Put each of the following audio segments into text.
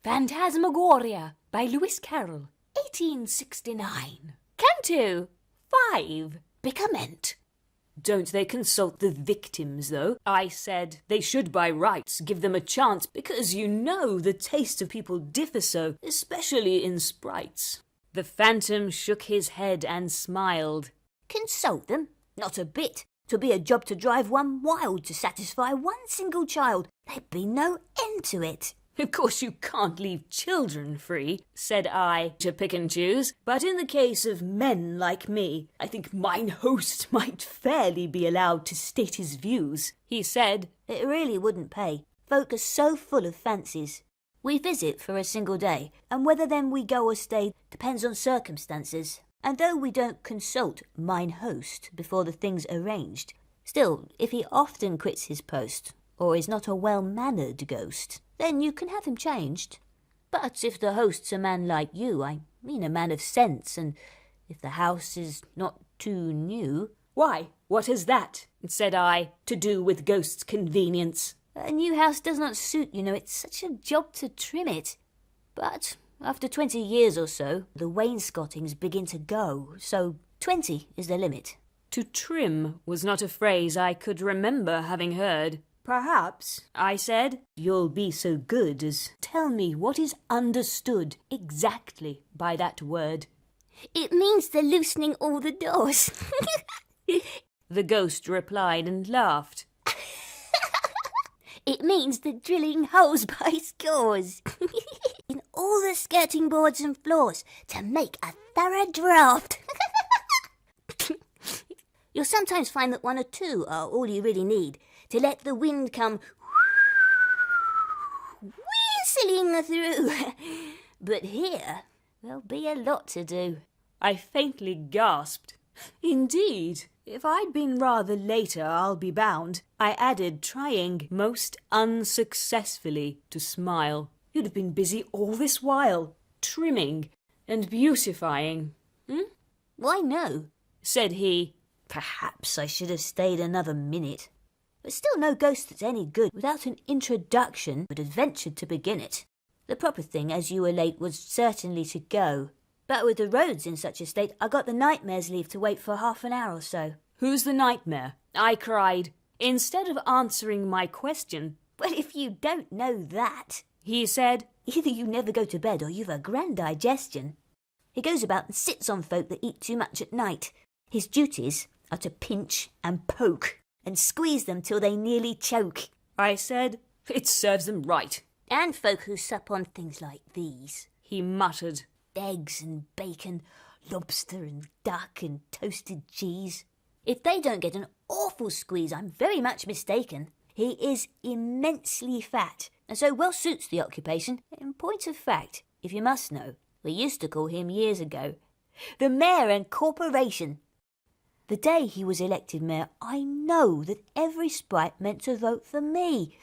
Phantasmagoria by Carroll, 1869. Canto 5, Byckerment. Don't they consult the victims, though? I said they should by rights give them a chance, because you know the taste of people differ so, especially in sprites. The phantom shook his head and smiled. Consult them? Not a bit. 'Twould be a job to drive one wild to satisfy one single child. There'd be no end to it. Of course you can't leave children free, said I, to pick and choose, but in the case of men like me, I think mine host might fairly be allowed to state his views. He said, It really wouldn't pay. Folk are so full of fancies. We visit for a single day, and whether then we go or stay depends on circumstances. And though we don't consult mine host before the thing's arranged, still, if he often quits his post, or is not a well-mannered ghost, then you can have him changed. But if the host's a man like you, I mean a man of sense, and if the house is not too new... Why, what has that, said I, to do with ghost's convenience? A new house does not suit, you know, it's such a job to trim it. But after 20 years or so, the wainscotings begin to go, so 20 is the limit. To trim was not a phrase I could remember having heard. Perhaps, I said, you'll be so good as tell me what is understood exactly by that word. It means the loosening all the doors. The ghost replied and laughed. It means the drilling holes by scores in all the skirting boards and floors to make a thorough draught. You'll sometimes find that one or two are all you really need to let the wind come whistling through. But here, there'll be a lot to do. I faintly gasped. Indeed, if I'd been rather later, I'll be bound, I added, trying most unsuccessfully to smile. You'd have been busy all this while, trimming and beautifying. Why no, said he. Perhaps I should have stayed another minute. But still no ghost that's any good without an introduction would have ventured to begin it. The proper thing, as you were late, was certainly to go. But with the roads in such a state, I got the nightmare's leave to wait for half an hour or so. Who's the nightmare? I cried, instead of answering my question. Well, if you don't know that, he said, either you never go to bed or you've a grand digestion. He goes about and sits on folk that eat too much at night. His duties are to pinch and poke and squeeze them till they nearly choke. I said, it serves them right. And folk who sup on things like these, he muttered. Eggs and bacon, lobster and duck and toasted cheese. If they don't get an awful squeeze, I'm very much mistaken. He is immensely fat, and so well suits the occupation. In point of fact, if you must know, we used to call him years ago the Mayor and Corporation. The day he was elected mayor, I know that every sprite meant to vote for me,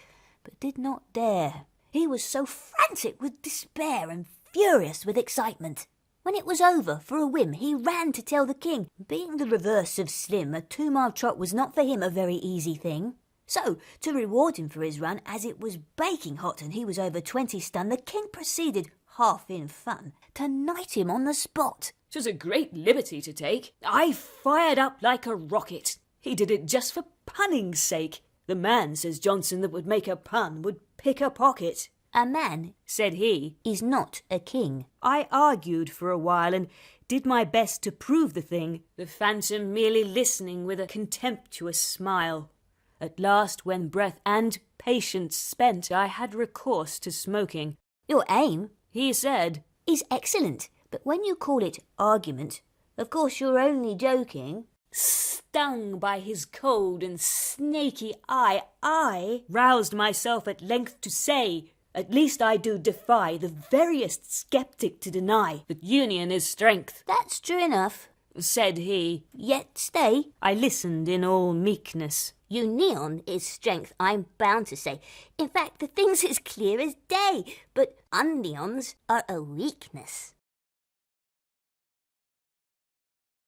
but did not dare. He was so frantic with despair and furious with excitement. When it was over, for a whim, he ran to tell the king. Being the reverse of slim, a 2-mile trot was not for him a very easy thing. So, to reward him for his run, as it was baking hot and he was over 20 stun, the king proceeded, half in fun, to knight him on the spot. 'Twas a great liberty to take. I fired up like a rocket. He did it just for punning's sake. The man, says Johnson, that would make a pun would pick a pocket. A man, said he, is not a king. I argued for a while and did my best to prove the thing, the phantom merely listening with a contemptuous smile. At last, when breath and patience spent, I had recourse to smoking. Your aim, he said, is excellent, but when you call it argument, of course you're only joking. Stung by his cold and snaky eye, I roused myself at length to say, at least I do defy the veriest sceptic to deny that union is strength. That's true enough, said he. Yet stay. I listened in all meekness. Union is strength, I'm bound to say. In fact, the thing's as clear as day, but unions are a weakness.